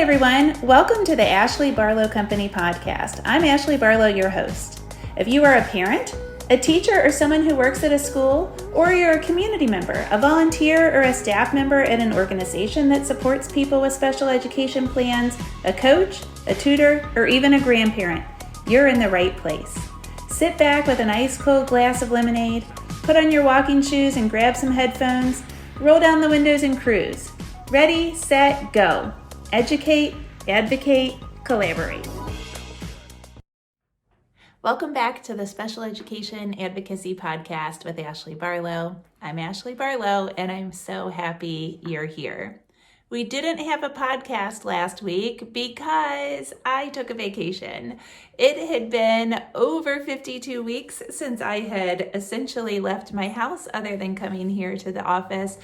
everyone. Welcome to the Ashley Barlow Company podcast. I'm Ashley Barlow, your host. If you are a parent, a teacher, or someone who works at a school, or you're a community member, a volunteer, or a staff member at an organization that supports people with special education plans, a coach, a tutor, or even a grandparent, you're in the right place. Sit back with an ice cold glass of lemonade, put on your walking shoes and grab some headphones, roll down the windows and cruise. Ready, set, go. Educate, advocate, collaborate. Welcome back to the Special Education Advocacy Podcast with Ashley Barlow. I'm Ashley Barlow, and I'm so happy you're here. We didn't have a podcast last week because I took a vacation. It had been over 52 weeks since I had essentially left my house other than coming here to the office.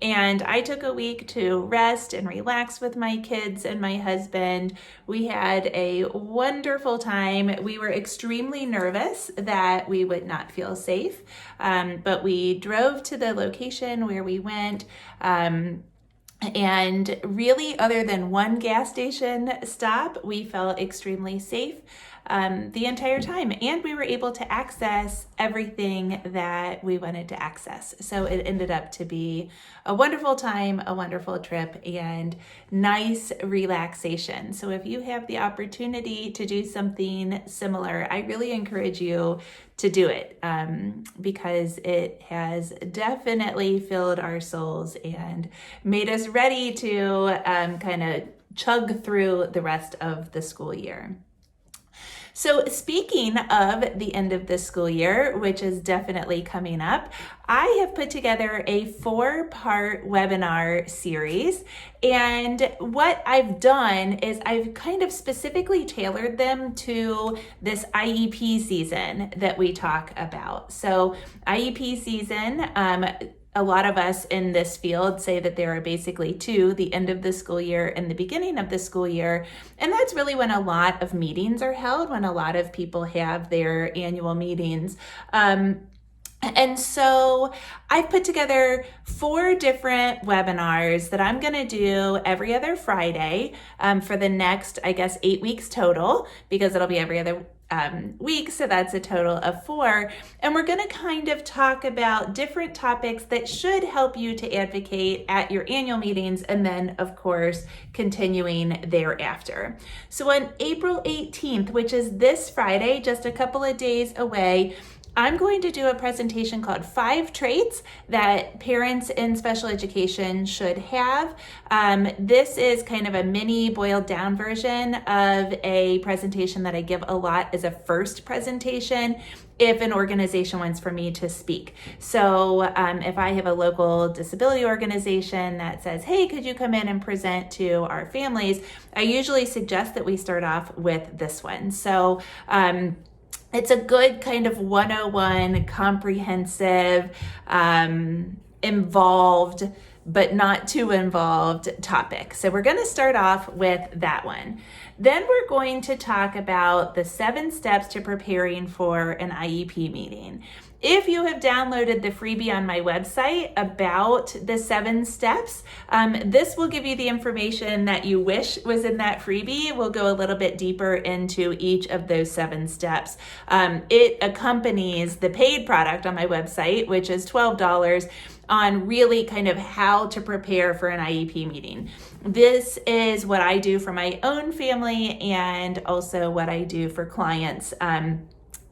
And I took a week to rest and relax with my kids and my husband. We had a wonderful time. We were extremely nervous that we would not feel safe, but we drove to the location where we went. And really, other than one gas station stop, we felt extremely safe the entire time. And we were able to access everything that we wanted to access. So it ended up to be a wonderful time, a wonderful trip, and nice relaxation. So if you have the opportunity to do something similar, I really encourage you to do it because it has definitely filled our souls and made us ready to kind of chug through the rest of the school year. So speaking of the end of the school year, which is definitely coming up, I have put together a 4-part webinar series. And what I've done is I've kind of specifically tailored them to this IEP season that we talk about. So IEP season, a lot of us in this field say that there are basically two, the end of the school year and the beginning of the school year. And that's really when a lot of meetings are held, when a lot of people have their annual meetings. And so I've put together 4 different webinars that I'm going to do every other Friday for the next, 8 weeks total, because it'll be every other week, so that's a total of 4. And we're going to kind of talk about different topics that should help you to advocate at your annual meetings, and then of course continuing thereafter. So on April 18th, which is this Friday, just a couple of days away, I'm going to do a presentation called 5 Traits that parents in special education should have. This is kind of a mini boiled down version of a presentation that I give a lot as a first presentation if an organization wants for me to speak. So if I have a local disability organization that says, hey, could you come in and present to our families? I usually suggest that we start off with this one. So it's a good kind of 101, comprehensive, involved, but not too involved topic. So we're going to start off with that one. Then we're going to talk about the 7 steps to preparing for an IEP meeting. If you have downloaded the freebie on my website about the 7 steps, this will give you the information that you wish was in that freebie. We'll go a little bit deeper into each of those 7 steps. It accompanies the paid product on my website, which is $12, on really kind of how to prepare for an IEP meeting. This is what I do for my own family and also what I do for clients.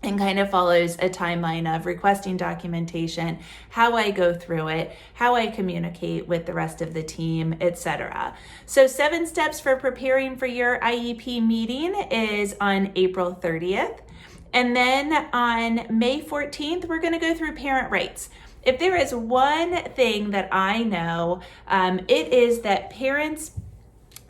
And kind of follows a timeline of requesting documentation, how I go through it, how I communicate with the rest of the team, etc. So 7 steps for preparing for your IEP meeting is on April 30th. And then on May 14th, we're going to go through parent rights. If there is one thing that I know, it is that parents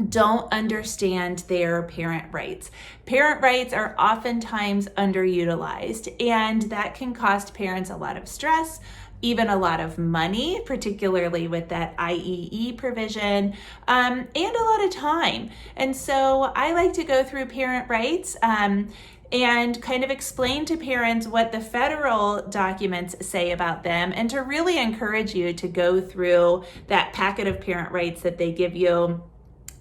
don't understand their parent rights. Parent rights are oftentimes underutilized, and that can cost parents a lot of stress, even a lot of money, particularly with that IEE provision, and a lot of time. And so I like to go through parent rights and kind of explain to parents what the federal documents say about them, and to really encourage you to go through that packet of parent rights that they give you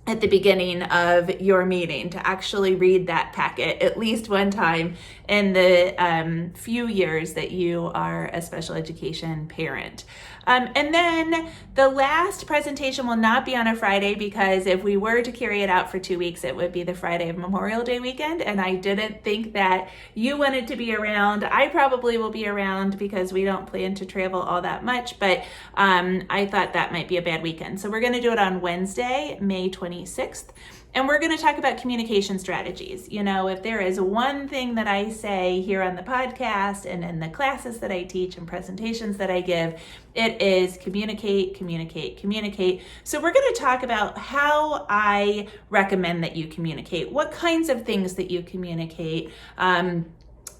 at the beginning of your meeting, to actually read that packet at least one time in the few years that you are a special education parent. And then the last presentation will not be on a Friday, because if we were to carry it out for 2 weeks, it would be the Friday of Memorial Day weekend. And I didn't think that you wanted to be around. I probably will be around because we don't plan to travel all that much, but I thought that might be a bad weekend. So we're going to do it on Wednesday, May 26th. And we're going to talk about communication strategies. You know, if there is one thing that I say here on the podcast and in the classes that I teach and presentations that I give, it is communicate, communicate, communicate. So we're going to talk about how I recommend that you communicate, what kinds of things that you communicate,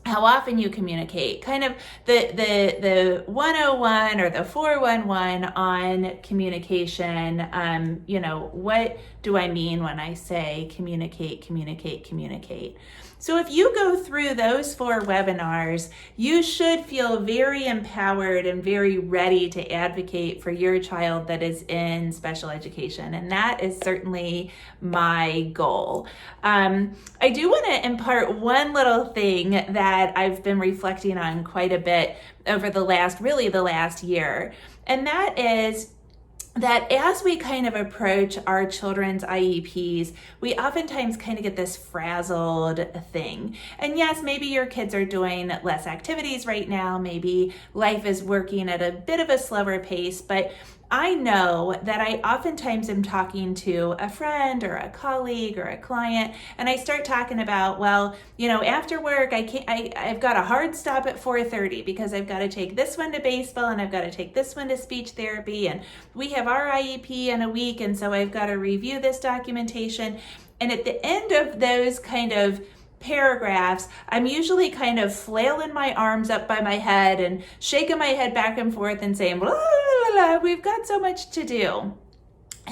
how often you communicate, kind of the 101 or the 411 on communication. You know, what do I mean when I say communicate, communicate, communicate? So if you go through those 4 webinars, you should feel very empowered and very ready to advocate for your child that is in special education. And that is certainly my goal. I do want to impart one little thing that I've been reflecting on quite a bit over the last year. And that is that as we kind of approach our children's IEPs, we oftentimes kind of get this frazzled thing. And yes, maybe your kids are doing less activities right now. Maybe life is working at a bit of a slower pace, but I know that I oftentimes am talking to a friend or a colleague or a client, and I start talking about, well, you know, after work, I've got a hard stop at 4:30 because I've got to take this one to baseball and I've got to take this one to speech therapy, and we have our IEP in a week, and so I've got to review this documentation. And at the end of those kind of paragraphs, I'm usually kind of flailing my arms up by my head and shaking my head back and forth and saying, blah, blah, blah, we've got so much to do.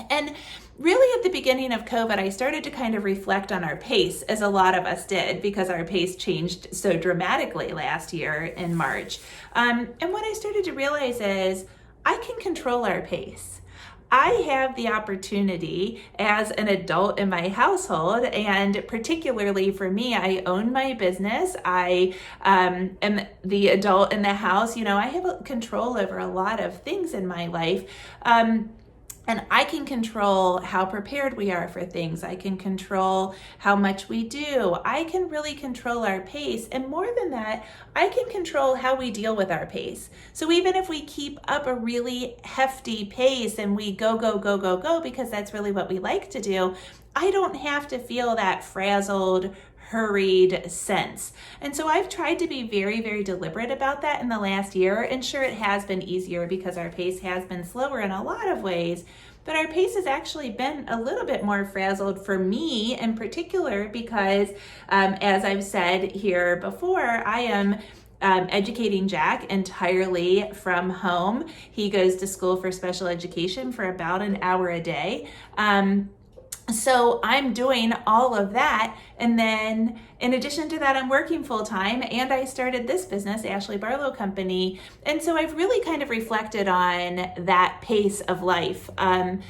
And really at the beginning of COVID, I started to kind of reflect on our pace, as a lot of us did, because our pace changed so dramatically last year in March. And what I started to realize is I can control our pace. I have the opportunity as an adult in my household, and particularly for me, I own my business. I am the adult in the house. You know, I have control over a lot of things in my life. And I can control how prepared we are for things. I can control how much we do. I can really control our pace. And more than that, I can control how we deal with our pace. So even if we keep up a really hefty pace and we go, go, go, go, go, because that's really what we like to do, I don't have to feel that frazzled, hurried sense. And so I've tried to be very, very deliberate about that in the last year. And sure, it has been easier because our pace has been slower in a lot of ways, but our pace has actually been a little bit more frazzled for me in particular because, as I've said here before, I am educating Jack entirely from home. He goes to school for special education for about an hour a day. So I'm doing all of that. And then in addition to that, I'm working full time, and I started this business, Ashley Barlow Company. And so I've really kind of reflected on that pace of life, and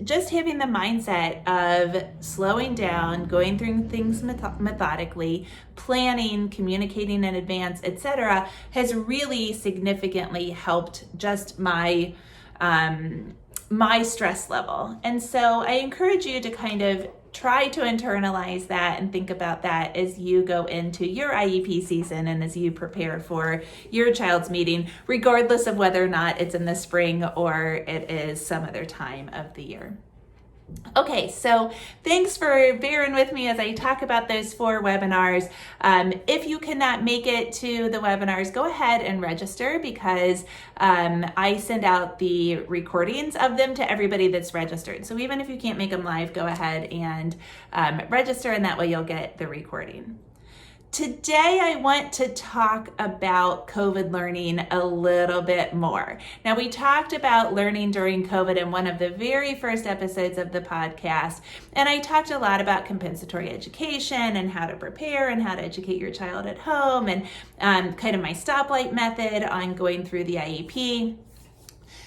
just having the mindset of slowing down, going through things methodically, planning, communicating in advance, etc., has really significantly helped just my stress level. And so I encourage you to kind of try to internalize that and think about that as you go into your IEP season and as you prepare for your child's meeting, regardless of whether or not it's in the spring or it is some other time of the year. Okay, so thanks for bearing with me as I talk about those 4 webinars. If you cannot make it to the webinars, go ahead and register, because I send out the recordings of them to everybody that's registered. So even if you can't make them live, go ahead and register, and that way you'll get the recording. Today, I want to talk about COVID learning a little bit more. Now, we talked about learning during COVID in one of the very first episodes of the podcast, and I talked a lot about compensatory education and how to prepare and how to educate your child at home, and kind of my stoplight method on going through the IEP.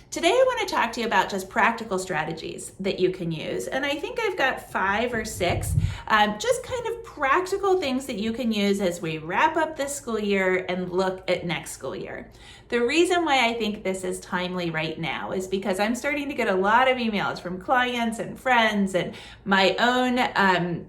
Today I want to talk to you about just practical strategies that you can use. And I think I've got 5 or 6 just kind of practical things that you can use as we wrap up this school year and look at next school year. The reason why I think this is timely right now is because I'm starting to get a lot of emails from clients and friends and my own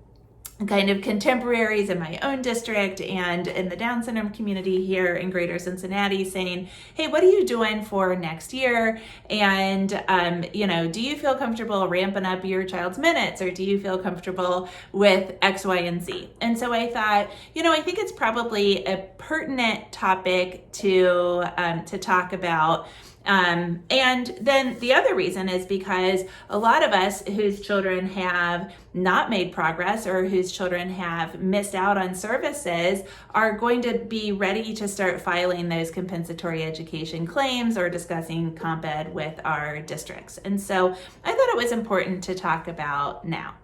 kind of contemporaries in my own district and in the Down syndrome community here in Greater Cincinnati saying, hey, what are you doing for next year? And, do you feel comfortable ramping up your child's minutes, or do you feel comfortable with X, Y, and Z? And so I thought, I think it's probably a pertinent topic to talk about. And then the other reason is because a lot of us whose children have not made progress or whose children have missed out on services are going to be ready to start filing those compensatory education claims or discussing comp ed with our districts. And so I thought it was important to talk about now.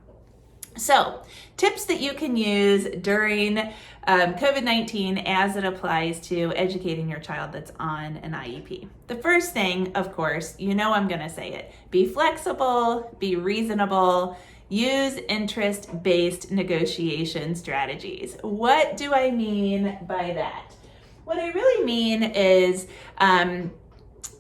So, tips that you can use during COVID-19 as it applies to educating your child that's on an IEP. The first thing, of course, I'm going to say it. Be flexible, be reasonable, use interest-based negotiation strategies. What do I mean by that? What I really mean is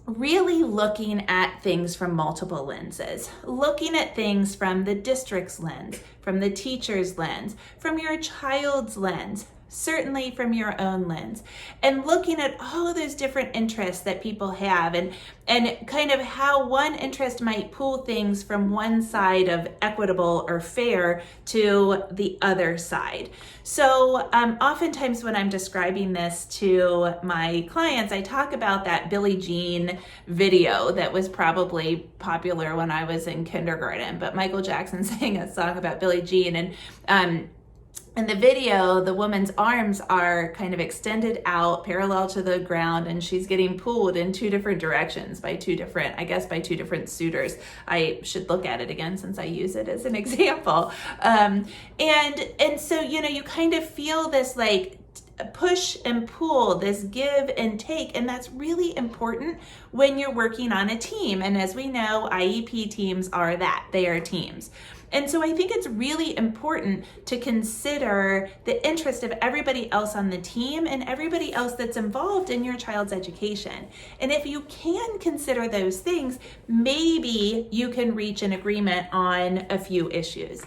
really looking at things from multiple lenses, looking at things from the district's lens, from the teacher's lens, from your child's lens, certainly from your own lens, and looking at all of those different interests that people have and kind of how one interest might pull things from one side of equitable or fair to the other side. So oftentimes when I'm describing this to my clients, I talk about that Billie Jean video that was probably popular when I was in kindergarten, but Michael Jackson sang a song about Billie Jean, and in the video, the woman's arms are kind of extended out parallel to the ground, and she's getting pulled in 2 different directions by 2 different suitors. I should look at it again since I use it as an example. And so, you kind of feel this like push and pull, this give and take, and that's really important when you're working on a team. And as we know, IEP teams are that. They are teams. And so I think it's really important to consider the interest of everybody else on the team and everybody else that's involved in your child's education. And if you can consider those things, maybe you can reach an agreement on a few issues.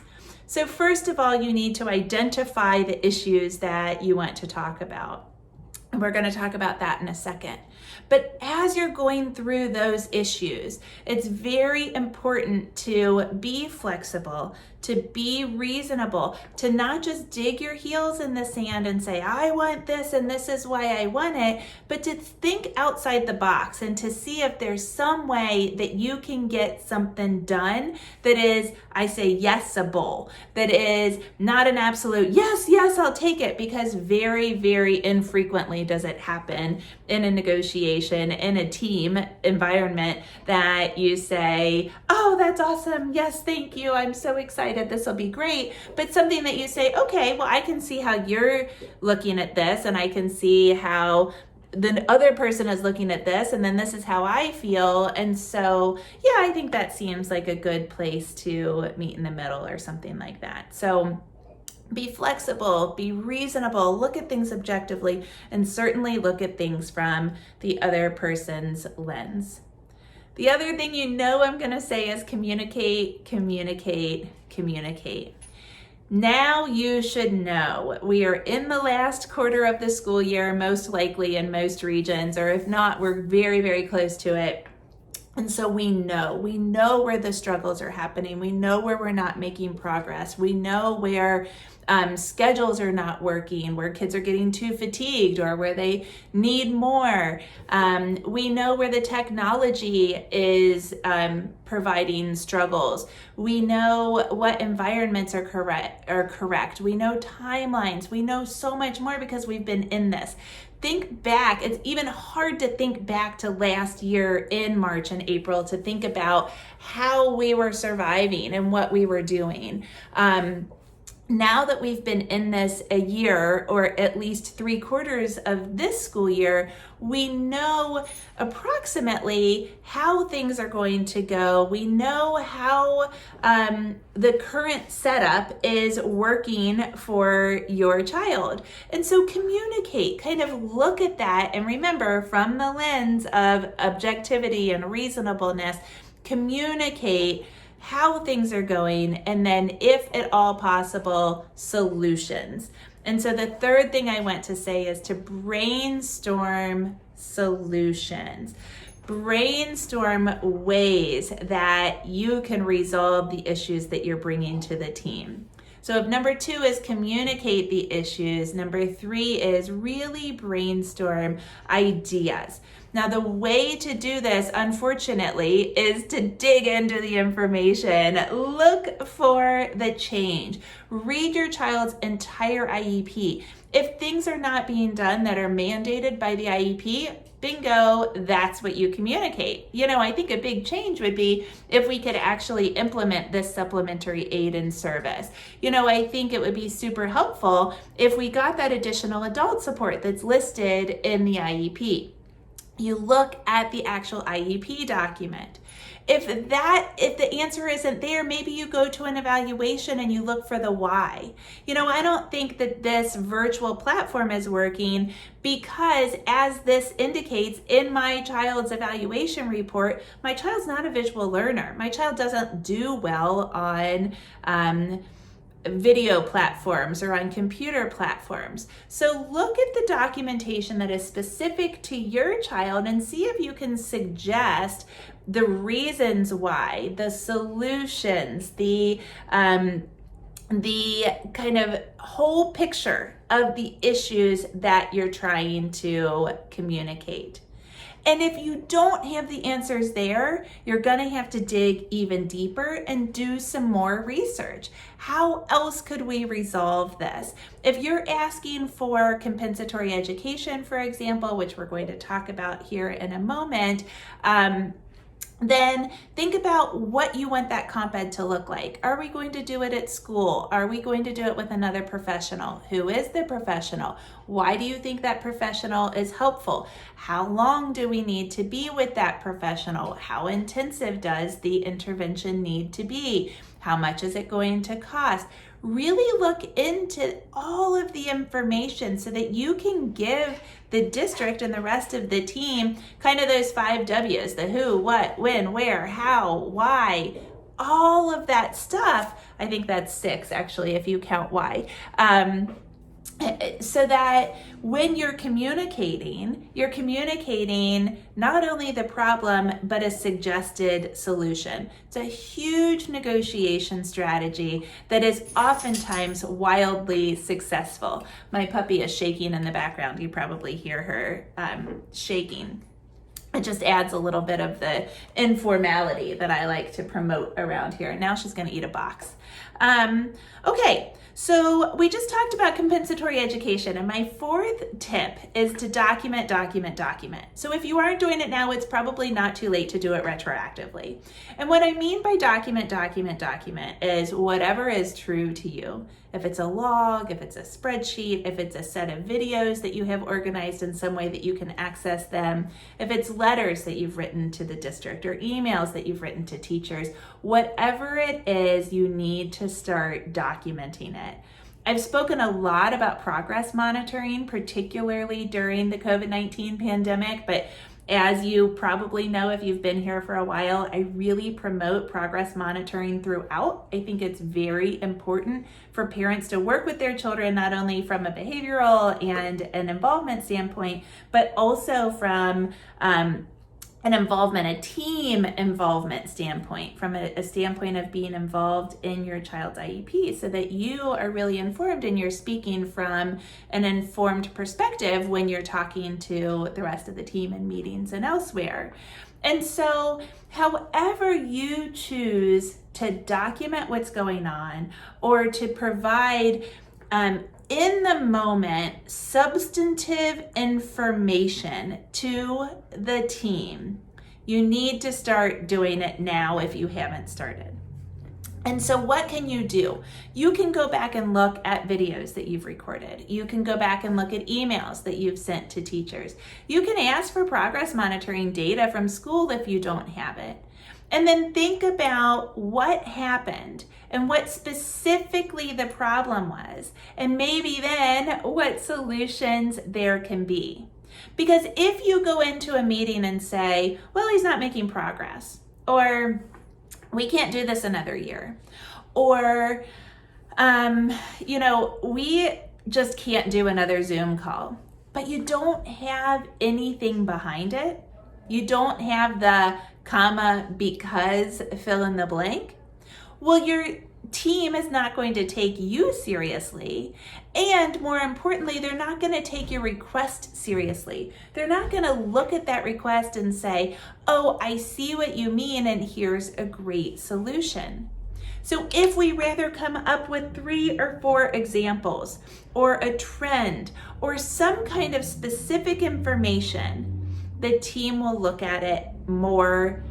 So first of all, you need to identify the issues that you want to talk about. And we're going to talk about that in a second. But as you're going through those issues, it's very important to be flexible, to be reasonable, to not just dig your heels in the sand and say, I want this and this is why I want it, but to think outside the box and to see if there's some way that you can get something done that is, I say, yesable, that is not an absolute, yes, I'll take it, because very, very infrequently does it happen in a negotiation, in a team environment, that you say, oh, that's awesome. Yes, thank you. I'm so excited. This will be great. But something that you say, okay, well, I can see how you're looking at this, and I can see how the other person is looking at this, and then this is how I feel. And so, yeah, I think that seems like a good place to meet in the middle or something like that. So be flexible, be reasonable, look at things objectively, and certainly look at things from the other person's lens. The other thing I'm going to say is communicate. Now you should know. We are in the last quarter of the school year, most likely in most regions, or if not, we're very, very close to it. And so we know where the struggles are happening. We know where we're not making progress. We know where schedules are not working, where kids are getting too fatigued or where they need more. We know where the technology is providing struggles. We know what environments are correct. We know timelines. We know so much more because we've been in this. Think back. It's even hard to think back to last year in March and April to think about how we were surviving and what we were doing. now that we've been in this a year, or at least 3/4 of this school year, we know approximately how things are going to go. We know how the current setup is working for your child. And so communicate, kind of look at that, and remember, from the lens of objectivity and reasonableness, communicate how things are going, and then, if at all possible, solutions. And so the third thing I want to say is to brainstorm solutions. Brainstorm ways that you can resolve the issues that you're bringing to the team. So if number 2 is communicate the issues, number 3 is really brainstorm ideas. Now, the way to do this, unfortunately, is to dig into the information. Look for the change. Read your child's entire IEP. If things are not being done that are mandated by the IEP, bingo, that's what you communicate. I think a big change would be if we could actually implement this supplementary aid and service. I think it would be super helpful if we got that additional adult support that's listed in the IEP. You look at the actual IEP document. If the answer isn't there, maybe you go to an evaluation and you look for the why. I don't think that this virtual platform is working because, as this indicates in my child's evaluation report, my child's not a visual learner. My child doesn't do well on video platforms or on computer platforms. So look at the documentation that is specific to your child and see if you can suggest the reasons why, the solutions, the kind of whole picture of the issues that you're trying to communicate. And if you don't have the answers there, you're going to have to dig even deeper and do some more research. How else could we resolve this? If you're asking for compensatory education, for example, which we're going to talk about here in a moment, then think about what you want that comp ed to look like. Are we going to do it at school? Are we going to do it with another professional? Who is the professional? Why do you think that professional is helpful? How long do we need to be with that professional? How intensive does the intervention need to be? How much is it going to cost? Really look into all of the information so that you can give the district and the rest of the team kind of those 5 W's, the who, what, when, where, how, why, all of that stuff. I think that's 6 actually, if you count why. So that when you're communicating not only the problem, but a suggested solution. It's a huge negotiation strategy that is oftentimes wildly successful. My puppy is shaking in the background. You probably hear her shaking. It just adds a little bit of the informality that I like to promote around here. Now she's going to eat a box. Okay, so we just talked about compensatory education, and my 4th tip is to document. So if you aren't doing it now, it's probably not too late to do it retroactively. And what I mean by document is whatever is true to you. If it's a log, if it's a spreadsheet, if it's a set of videos that you have organized in some way that you can access them, if it's letters that you've written to the district or emails that you've written to teachers, whatever it is, you need to start documenting it. I've spoken a lot about progress monitoring, particularly during the COVID-19 pandemic, but as you probably know, if you've been here for a while, I really promote progress monitoring throughout. I think it's very important for parents to work with their children, not only from a behavioral and an involvement standpoint, but also from a team involvement standpoint, from a standpoint of being involved in your child's IEP, so that you are really informed and you're speaking from an informed perspective when you're talking to the rest of the team in meetings and elsewhere. And so, however you choose to document what's going on or to provide in the moment substantive information to the team, you need to start doing it now if you haven't started. And so what can you do? You can go back and look at videos that you've recorded. You can go back and look at emails that you've sent to teachers. You can ask for progress monitoring data from school if you don't have it. And then think about what happened and what specifically the problem was, and maybe then what solutions there can be. Because if you go into a meeting and say, well, he's not making progress, or we can't do this another year, or, we just can't do another Zoom call, but you don't have anything behind it. You don't have the comma because fill in the blank. Well, your team is not going to take you seriously. And more importantly, they're not going to take your request seriously. They're not going to look at that request and say, oh, I see what you mean, and here's a great solution. So if we rather come up with 3 or 4 examples or a trend or some kind of specific information, the team will look at it more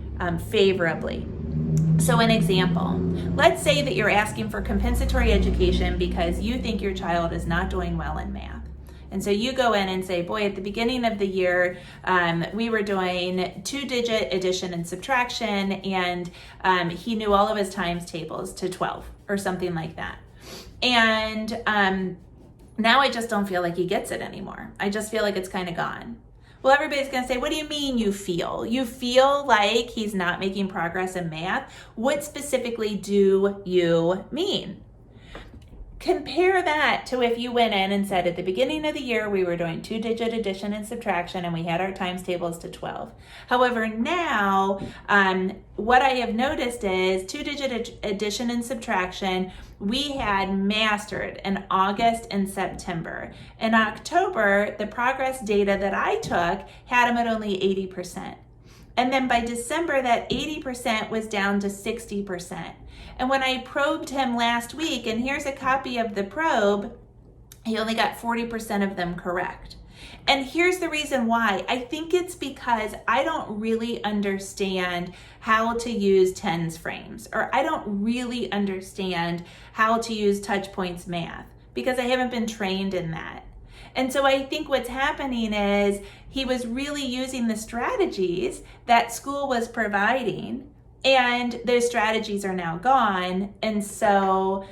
favorably. So an example, let's say that you're asking for compensatory education because you think your child is not doing well in math. And so you go in and say, boy, at the beginning of the year, we were doing 2-digit addition and subtraction, and he knew all of his times tables to 12 or something like that. And now I just don't feel like he gets it anymore. I just feel like it's kind of gone. Well, everybody's going to say, what do you mean you feel? You feel like he's not making progress in math? What specifically do you mean? Compare that to if you went in and said at the beginning of the year we were doing 2-digit addition and subtraction and we had our times tables to 12. However, now what I have noticed is 2-digit addition and subtraction we had mastered in August and September. In October, the progress data that I took had him at only 80%. And then by December, that 80% was down to 60%. And when I probed him last week, and here's a copy of the probe, he only got 40% of them correct. And here's the reason why. I think it's because I don't really understand how to use tens frames, or I don't really understand how to use touch points math because I haven't been trained in that. And so I think what's happening is he was really using the strategies that school was providing, and those strategies are now gone. And so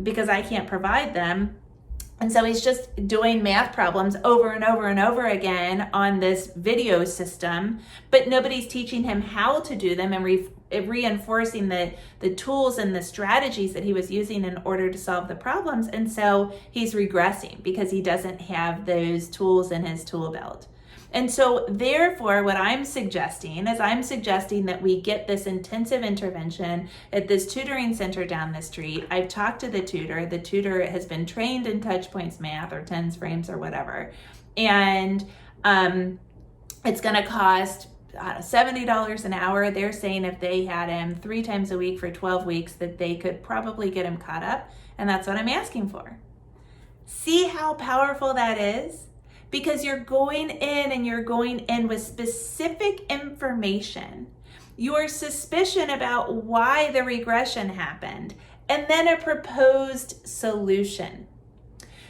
because I can't provide them, and so he's just doing math problems over and over and over again on this video system, but nobody's teaching him how to do them and reinforcing the tools and the strategies that he was using in order to solve the problems. And so he's regressing because he doesn't have those tools in his tool belt. And so therefore, what I'm suggesting is that we get this intensive intervention at this tutoring center down the street. I've talked to the tutor. The tutor has been trained in touch points math or tens frames or whatever. And it's going to cost $70 an hour. They're saying if they had him 3 times a week for 12 weeks, that they could probably get him caught up. And that's what I'm asking for. See how powerful that is? Because you're going in with specific information, your suspicion about why the regression happened, and then a proposed solution.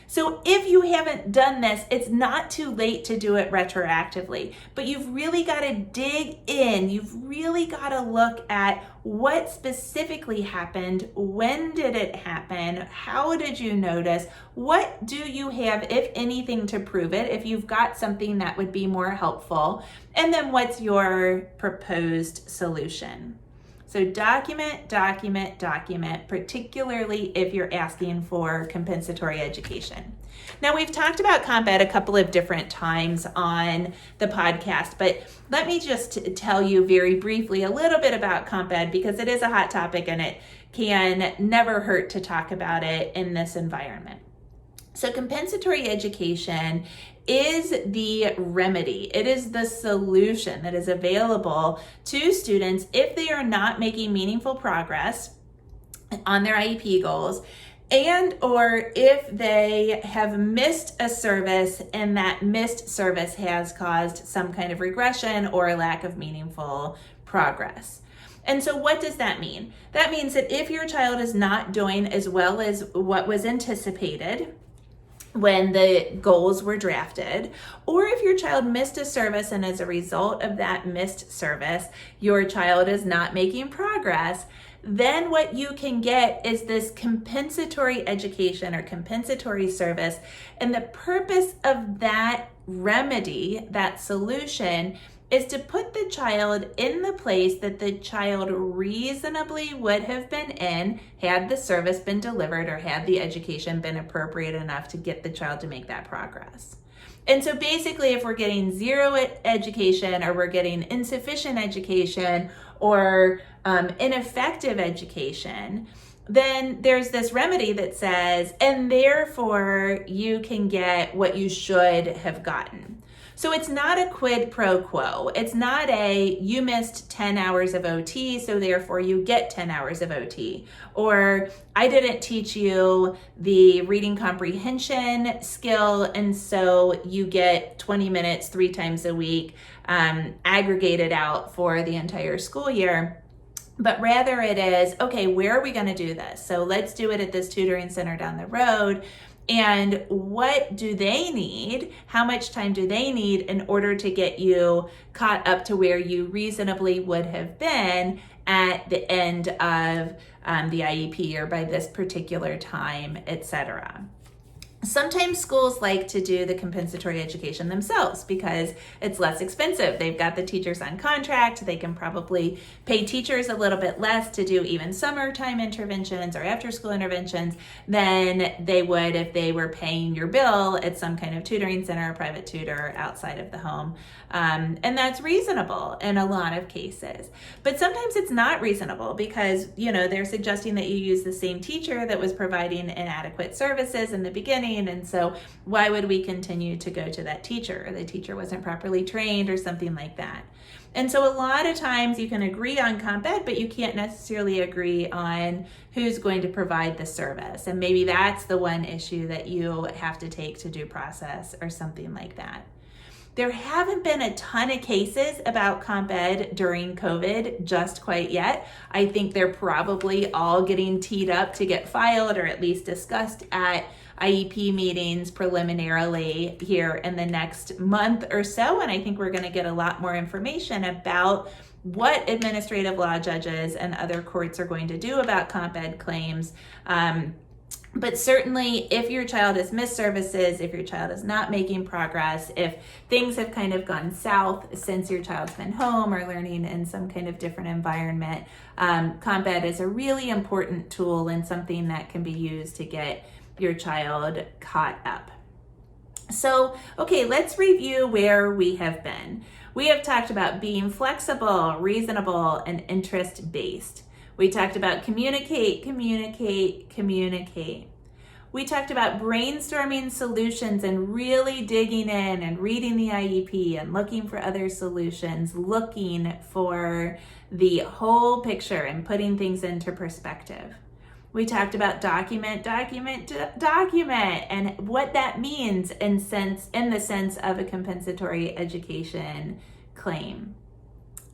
So if you haven't done this, it's not too late to do it retroactively, but you've really got to dig in. You've really got to look at what specifically happened. When did it happen? How did you notice? What do you have, if anything, to prove it? If you've got something that would be more helpful. And then what's your proposed solution? So document, particularly if you're asking for compensatory education. Now, we've talked about comp ed a couple of different times on the podcast, but let me just tell you very briefly a little bit about comp ed because it is a hot topic and it can never hurt to talk about it in this environment. So compensatory education is the remedy. It is the solution that is available to students if they are not making meaningful progress on their IEP goals, and or if they have missed a service and that missed service has caused some kind of regression or a lack of meaningful progress. And so what does that mean? That means that if your child is not doing as well as what was anticipated when the goals were drafted, or if your child missed a service and as a result of that missed service, your child is not making progress, then what you can get is this compensatory education or compensatory service. And the purpose of that remedy, that solution, is to put the child in the place that the child reasonably would have been in had the service been delivered or had the education been appropriate enough to get the child to make that progress. And so basically, if we're getting zero education, or we're getting insufficient education, or ineffective education, then there's this remedy that says, and therefore you can get what you should have gotten. So it's not a quid pro quo. It's not a, you missed 10 hours of OT, so therefore you get 10 hours of OT. Or I didn't teach you the reading comprehension skill, and so you get 20 minutes 3 times a week, aggregated out for the entire school year. But rather it is, okay, where are we going to do this? So let's do it at this tutoring center down the road. And what do they need? How much time do they need in order to get you caught up to where you reasonably would have been at the end of the IEP, or by this particular time, etc.? Sometimes schools like to do the compensatory education themselves because it's less expensive. They've got the teachers on contract. They can probably pay teachers a little bit less to do even summertime interventions or after school interventions than they would if they were paying your bill at some kind of tutoring center or private tutor outside of the home. And that's reasonable in a lot of cases. But sometimes it's not reasonable because, they're suggesting that you use the same teacher that was providing inadequate services in the beginning. And so why would we continue to go to that teacher? The teacher wasn't properly trained or something like that. And so a lot of times you can agree on comp ed, but you can't necessarily agree on who's going to provide the service. And maybe that's the one issue that you have to take to due process or something like that. There haven't been a ton of cases about comp ed during COVID just quite yet. I think they're probably all getting teed up to get filed or at least discussed at IEP meetings preliminarily here in the next month or so. And I think we're going to get a lot more information about what administrative law judges and other courts are going to do about comp ed claims. But certainly if your child has missed services, if your child is not making progress, if things have kind of gone south since your child's been home or learning in some kind of different environment, comp ed is a really important tool and something that can be used to get your child caught up. So, okay, let's review where we have been. We have talked about being flexible, reasonable, and interest-based. We talked about communicate. We talked about brainstorming solutions and really digging in and reading the IEP and looking for other solutions, looking for the whole picture and putting things into perspective. We talked about document, and what that means in the sense of a compensatory education claim.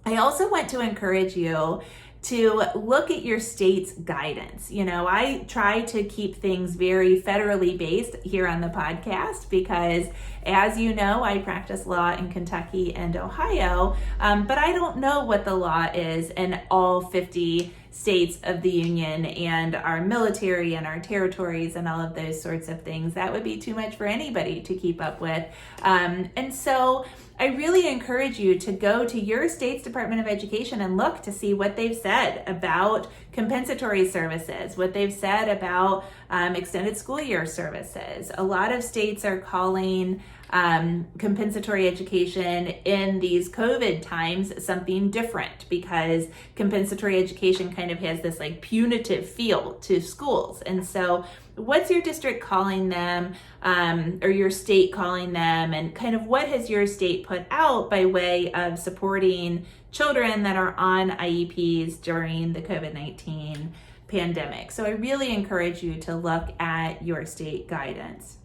I also want to encourage you to look at your state's guidance. I try to keep things very federally based here on the podcast because, as you know, I practice law in Kentucky and Ohio, but I don't know what the law is in all 50 states of the union and our military and our territories and all of those sorts of things. That would be too much for anybody to keep up with. And so I really encourage you to go to your state's Department of Education and look to see what they've said about compensatory services, what they've said about extended school year services. A lot of states are calling compensatory education in these COVID times something different because compensatory education kind of has this like punitive feel to schools. And so what's your district calling them, or your state calling them, and kind of what has your state put out by way of supporting children that are on IEPs during the COVID-19 pandemic? So I really encourage you to look at your state guidance.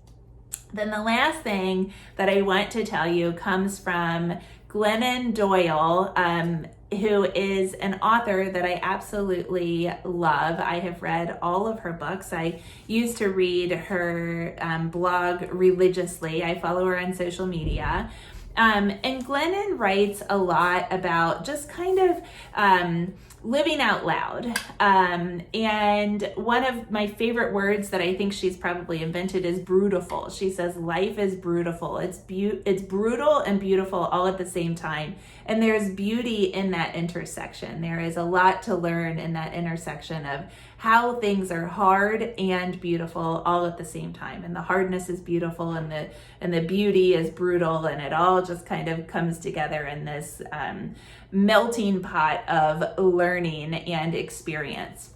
Then the last thing that I want to tell you comes from Glennon Doyle who is an author that I absolutely love. I have read all of her books. I used to read her blog religiously. I follow her on social media. And Glennon writes a lot about just kind of living out loud. And one of my favorite words that I think she's probably invented is brutal. She says life is brutal. It's brutal and beautiful all at the same time. And there's beauty in that intersection. There is a lot to learn in that intersection of how things are hard and beautiful all at the same time. And the hardness is beautiful and the beauty is brutal, and it all just kind of comes together in this melting pot of learning and experience.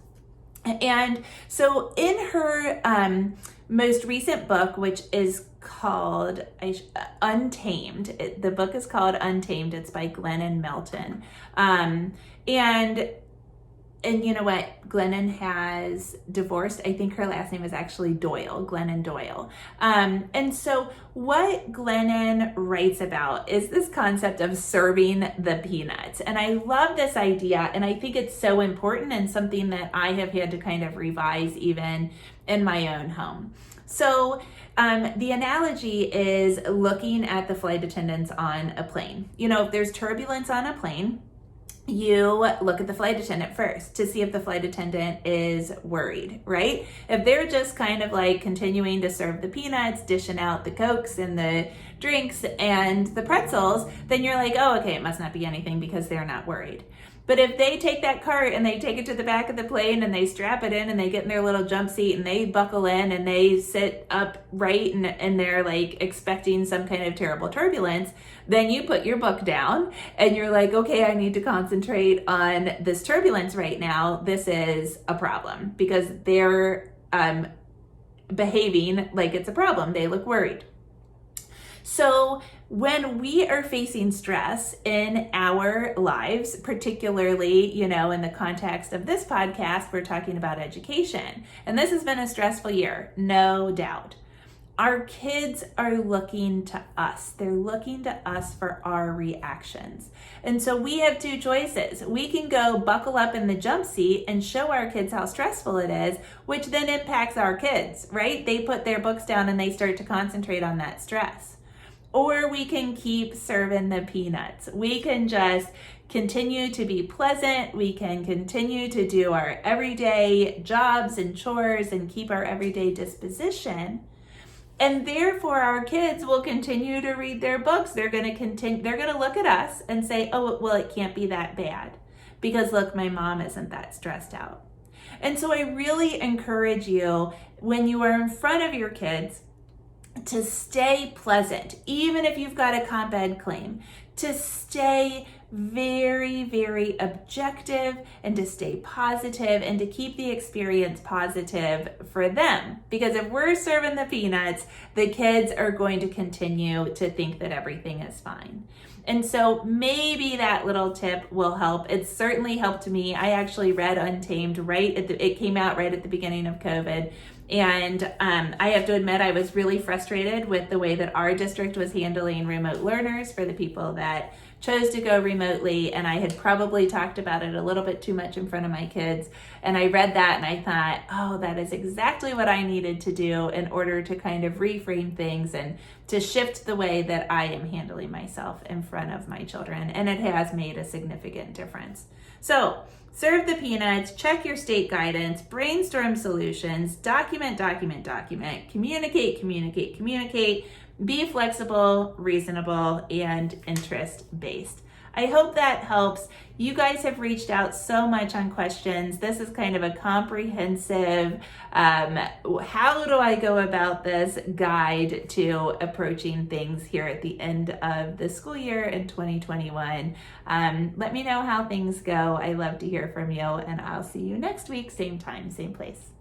And so in her most recent book, which is called Untamed, the book is called Untamed. It's by Glennon Melton. And you know what? Glennon has divorced. I think her last name is actually Doyle, Glennon Doyle. And so what Glennon writes about is this concept of serving the peanuts. And I love this idea, and I think it's so important and something that I have had to kind of revise even in my own home. So the analogy is looking at the flight attendants on a plane. You know, if there's turbulence on a plane, you look at the flight attendant first to see if the flight attendant is worried, right? If they're just kind of like continuing to serve the peanuts, dishing out the Cokes and the drinks and the pretzels, then you're like, oh, okay, it must not be anything because they're not worried. But if they take that cart and they take it to the back of the plane and they strap it in and they get in their little jump seat and they buckle in and they sit upright and they're like expecting some kind of terrible turbulence, then you put your book down and you're like, okay, I need to concentrate on this turbulence right now. This is a problem because they're behaving like it's a problem. They look worried. So when we are facing stress in our lives, particularly, you know, in the context of this podcast, we're talking about education. And this has been a stressful year, no doubt. Our kids are looking to us. They're looking to us for our reactions. And so we have two choices. We can go buckle up in the jump seat and show our kids how stressful it is, which then impacts our kids, right? They put their books down and they start to concentrate on that stress. Or we can keep serving the peanuts. We can just continue to be pleasant. We can continue to do our everyday jobs and chores and keep our everyday disposition. And therefore our kids will continue to read their books. They're going to look at us and say, oh, well, it can't be that bad because look, my mom isn't that stressed out. And so I really encourage you when you are in front of your kids to stay pleasant, even if you've got a comp ed claim, to stay very, very objective and to stay positive and to keep the experience positive for them. Because if we're serving the peanuts, the kids are going to continue to think that everything is fine. And so maybe that little tip will help. It certainly helped me. I actually read Untamed it came out right at the beginning of COVID. And I have to admit, I was really frustrated with the way that our district was handling remote learners for the people that chose to go remotely. And I had probably talked about it a little bit too much in front of my kids. And I read that and I thought, oh, that is exactly what I needed to do in order to kind of reframe things and to shift the way that I am handling myself in front of my children. And it has made a significant difference. So serve the peanuts, check your state guidance, brainstorm solutions, document, communicate, be flexible, reasonable, and interest-based. I hope that helps. You guys have reached out so much on questions. This is kind of a comprehensive, how do I go about this guide to approaching things here at the end of the school year in 2021. Let me know how things go. I love to hear from you, and I'll see you next week, same time, same place.